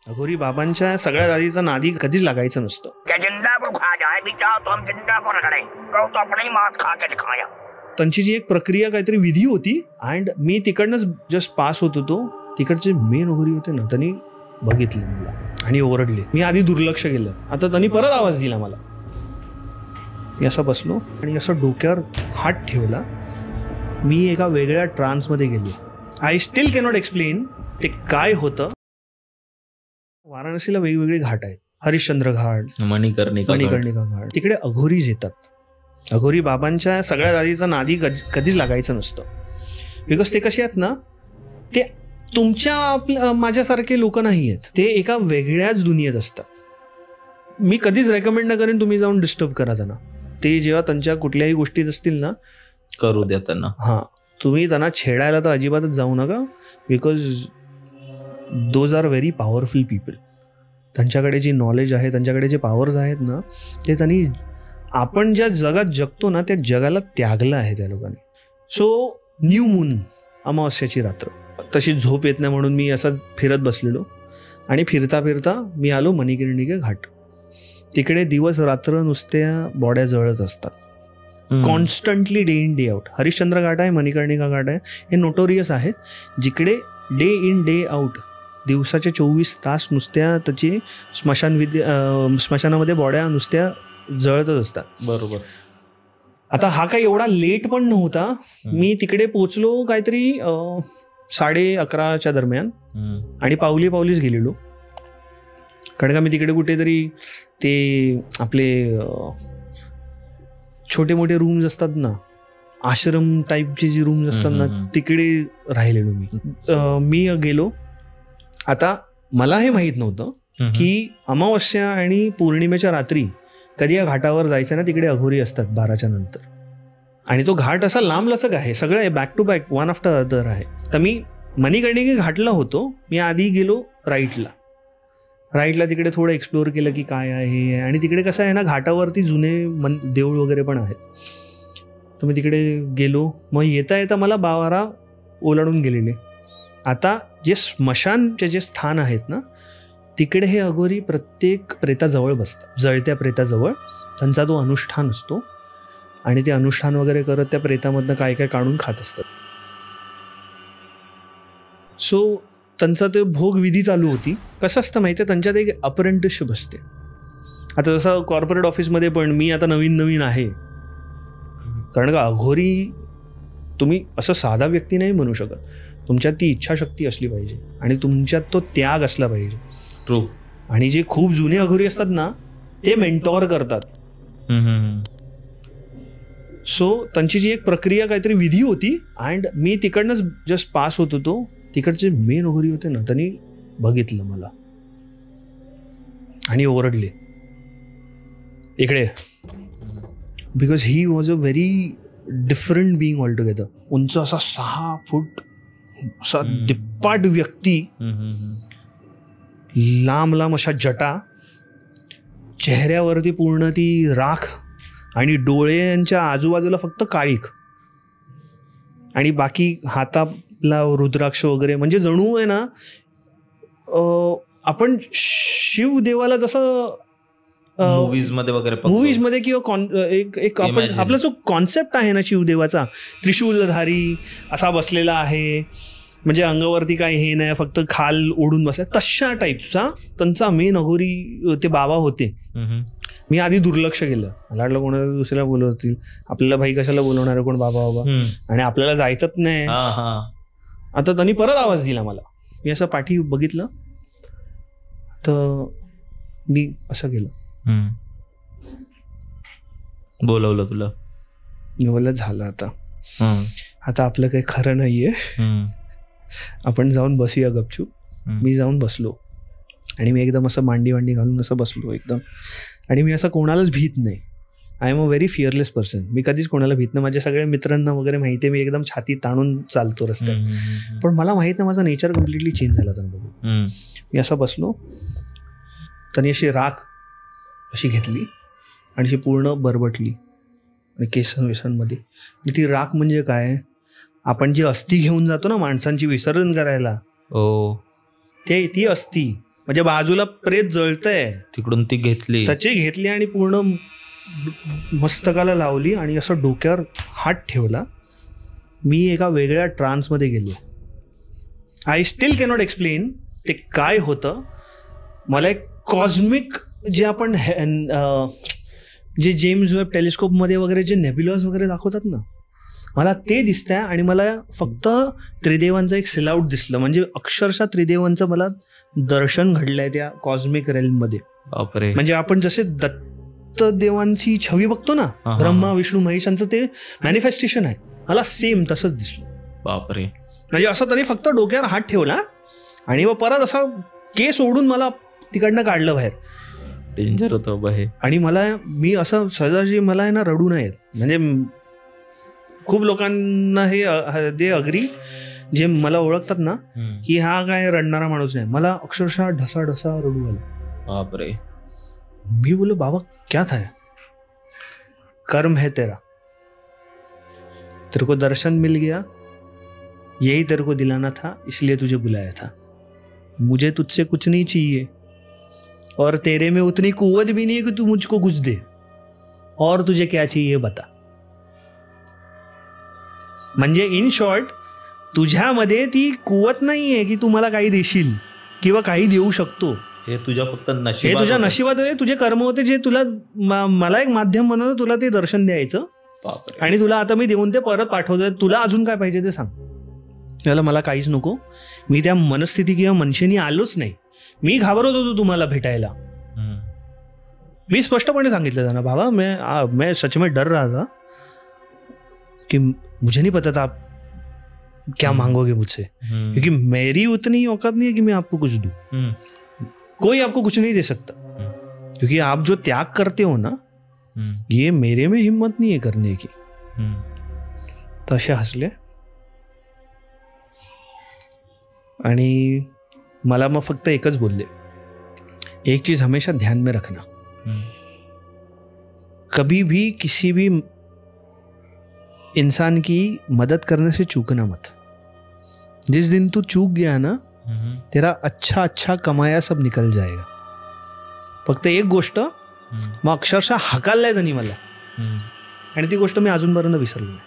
अघोरी बाबांच्या सगळ्यात आधीचा नादी कधीच लागायचं नसतं. त्यांची जी एक प्रक्रिया काहीतरी विधी होती अँड मी तिकडनंच जस्ट पास होत होतो. तिकडचे मेन अघोरी होते ना, त्यांनी बघितलं मला आणि ओरडले. मी आधी दुर्लक्ष केलं, आता त्यांनी परत आवाज दिला मला. मी असं बसलो आणि असं डोक्यावर हात ठेवला. मी एका वेगळ्या ट्रान्समध्ये गेलो. आय स्टील कॅनॉट एक्सप्लेन ते काय होतं. वाराणसीला वेगवेगळे घाट आहेत. हरिश्चंद्र घाट, मणिकर्णिका घाट. तिकडे अघोरीज येतात. अघोरी बाबांच्या सगळ्यात आधीचा नादी कधीच लागायचं नसतं. बिकॉज ते कसे आहेत ना, ते तुमच्या माझ्यासारखे लोक नाही आहेत. ते एका वेगळ्याच दुनियेत असतात. मी कधीच रेकमेंड न करेन तुम्ही जाऊन डिस्टर्ब करा त्यांना. ते जेव्हा त्यांच्या कुठल्याही गोष्टीत असतील ना, करू द्या त्यांना. हां, तुम्ही त्यांना छेडायला तर अजिबातच जाऊ नका. Because those are very powerful people. त्यांच्याकडे जी नॉलेज आहे, त्यांच्याकडे जे पॉवर्स आहेत ना, ते त्यांनी आपण ज्या जगात जगतो ना, त्या जगाला त्यागलं आहे त्या लोकांनी. सो न्यू मून, अमावस्याची रात्र, तशी झोप येत नाही म्हणून मी असं फिरत बसलेलो आणि फिरता फिरता मी आलो मणिकर्णिका घाट. तिकडे दिवस रात्र नुसत्या बॉड्या जळत असतात constantly, day in day out. Harishchandra Ghat आहे, मणिकर्णिका घाट आहे, हे नोटोरियस आहेत, जिकडे डे इन डे आउट दिवसाचे 24 तास नुसत्या त्याची स्मशानामध्ये बॉड्या नुसत्या जळतच असतात. बरोबर. आता हा काही एवढा लेट पण नव्हता. मी तिकडे पोचलो काहीतरी 11:30 दरम्यान आणि पावलीच गेलेलो. कारण का मी तिकडे कुठेतरी ते आपले छोटे मोठे रूम्स असतात ना, आश्रम टाईपचे जे रूम्स असतात ना, तिकडे राहिलेलो मी गेलो. आता मला हे माहीत नव्हतं की अमावस्या आणि पौर्णिमेच्या रात्री कधी या घाटावर जायचं ना, तिकडे अघोरी असतात 12च्या नंतर. आणि तो घाट असा लांबलचक आहे, सगळं back to back, one after other आहे. तर मी मणिकर्णिका घाटला होतो. मी आधी गेलो राईटला तिकडे थोडं एक्सप्लोअर केलं की काय आहे. आणि तिकडे कसं आहे ना, घाटावरती जुने देऊळ वगैरे पण आहेत. तर मी तिकडे गेलो. मग येता मला 12 ओलांडून गेलेले. आता जे स्मशानचे जे स्थान आहेत ना, तिकडे हे अघोरी प्रत्येक प्रेताजवळ बसतात. जळत्या प्रेताजवळ त्यांचा तो अनुष्ठान असतो आणि ते अनुष्ठान वगैरे करत त्या प्रेतामधनं काय काय काढून खात असतात. सो त्यांचा ते भोगविधी चालू होती. कसं असतं माहिती आहे, त्यांच्यात एक अप्रेंटिसशिप असते. आता जसं कॉर्पोरेट ऑफिसमध्ये पण मी आता नवीन आहे. कारण का अघोरी तुम्ही असं साधा व्यक्ती नाही म्हणू शकत. तुमच्यात ती इच्छाशक्ती असली पाहिजे आणि तुमच्यात तो त्याग असला पाहिजे. ट्रू. आणि जे खूप जुने अघोरी असतात ना, ते मेंटॉर करतात. सो त्यांची जी एक प्रक्रिया काहीतरी विधी होती अँड मी तिकडनंच जस्ट पास होत होतो. तिकडचे मेन अघोरी होते ना, त्यांनी बघितलं मला आणि ओरडले, इकडे. Because he was a very different being all together. उंच असा 6 फूट असा दिप्पाट व्यक्ती, लांब अशा जटा, चेहऱ्यावरती पूर्ण ती राख आणि डोळ्यांच्या आजूबाजूला फक्त काळीख आणि बाकी हाताला रुद्राक्ष वगैरे. म्हणजे जणू आहे ना, आपण शिवदेवाला जसं मूवीजमध्ये किंवा एक आपण आपला जो कॉन्सेप्ट आहे ना शिवदेवाचा, त्रिशूलधारी असा बसलेला आहे, म्हणजे अंगावरती काही हे नाही, फक्त खाल ओढून बसला, तशा टाईपचा त्यांचा मेन अघोरी ते बाबा होते. मी आधी दुर्लक्ष केलं. मला वाटलं कोणाला दुसऱ्याला बोलवतील, आपल्याला भाई कशाला बोलवणार, कोण बाबा आणि आपल्याला जायचंच नाही. आता त्यांनी परत आवाज दिला मला. मी असं पाठी बघितलं तर मी असं केलं, बोलवलं तुला. बोललं झालं आता आपलं काही खरं नाहीये, आपण जाऊन बसूया गपचूप. मी जाऊन बसलो आणि मी एकदम असं मांडी घालून असं बसलो एकदम. आणि मी असं कोणालाच भीत नाही. I am a very fearless person. मी कधीच कोणाला भीत नाही. माझ्या सगळ्या मित्रांना वगैरे माहिती आहे मी एकदम छाती ताणून चालतो रस्त्यात. पण मला माहित नाही, माझा नेचर कम्प्लिटली चेंज झाला त्यांना बघून. मी असं बसलो. त्यांनी अशी राख अशी घेतली आणि अशी पूर्ण बरबटली आणि केसांमध्ये. ती राख म्हणजे काय, आपण जी अस्थी घेऊन जातो ना माणसांची विसर्जन करायला, ती अस्थी म्हणजे बाजूला प्रेत जळतंय तिकडून ती घेतली, त्याची घेतली आणि पूर्ण मस्तकाला लावली आणि असं डोक्यावर हात ठेवला. मी एका वेगळ्या ट्रान्समध्ये गेलो. आय स्टील कॅनॉट एक्सप्लेन ते काय होतं. मला एक कॉस्मिक जे आपण जे जेम्स वेब टेलिस्कोपमध्ये वगैरे जे नेब्युलाज वगैरे दाखवतात ना, मला ते दिसतंय आणि मला फक्त त्रिदेवांचं एक सिलआउट दिसलं. म्हणजे अक्षरशः त्रिदेवांचं मला दर्शन घडलंय त्या कॉस्मिक रेल्ममध्ये. बापरे. म्हणजे आपण जसे दत्तदेवांची छवी बघतो ना, ब्रह्मा विष्णू महेशांचं ते मॅनिफेस्टेशन आहे, मला सेम तसंच दिसलं. बापरे. म्हणजे असं त्यांनी फक्त डोक्यावर हात ठेवला आणि मग परत असा केस ओढून मला तिकडनं काढलं बाहेर. डेंजर होतं बाबा हे. आणि मी असं सहजासहजी मला आहे ना रडू नाही येत. म्हणजे खूप लोकांना हे अग्री जे मला ओळखतात ना की हा काय रडणारा माणूस नाही, मला अक्षरशः ढसा रडू आला. बापरे. मी बोलो बाबा क्या था, कर्म है तेरा, तेरे को दर्शन मिल गया, यही तेरे को दिलाना था, इसलिए तुझे बुलाया था. मुझे तुझसे कुछ नहीं चाहिए और तेरे में उतनी कुव्वत भी नहीं है कि तू मुझको कुछ दे, और तुझे क्या चाहिए बता. म्हणजे इन शॉर्ट तुझ्यामध्ये ती कुवत नाही आहे की तू मला काही देशील किंवा काही देऊ शकतो. हे तुझ्या फक्त हे तुझ्या नशिबात होते, तुझे कर्म होते जे तुला मला एक माध्यम बनवलं तुला ते दर्शन द्यायचं. आणि तुला आता मी देऊन ते परत पाठवतोय, तुला अजून काय पाहिजे ते सांग. त्याला मला काहीच नको. मी त्या मनस्थिती किंवा मनशेनी आलोच नाही. मी घाबरत होतो तुम्हाला भेटायला. मी स्पष्टपणे सांगितलं त्यांना, बाबा मैं सच में डर रहा था कि मुझे नहीं पता था आप क्या मांगोगे मुझसे, क्योंकि मेरी उतनी औकात नहीं है कि मैं आपको कुछ दूं. कोई आपको कुछ नहीं दे सकता, क्योंकि आप जो त्याग करते हो ना, ये मेरे में हिम्मत नहीं है करने की. तसे हसले आणि मला मग फक्त एकच बोलले, एक चीज हमेशा ध्यान में रखना, कभी भी किसी भी इंसान की मदद करने से चूकना मत. जिस दिन तू चूक गया ना, तेरा अच्छा कमाया सब निकल जाएगा. फक्त एक गोष्ट मग अक्षरशः हकाललाय त्यांनी मला, आणि ती गोष्ट मी अजूनपर्यंत विसरलो नाही.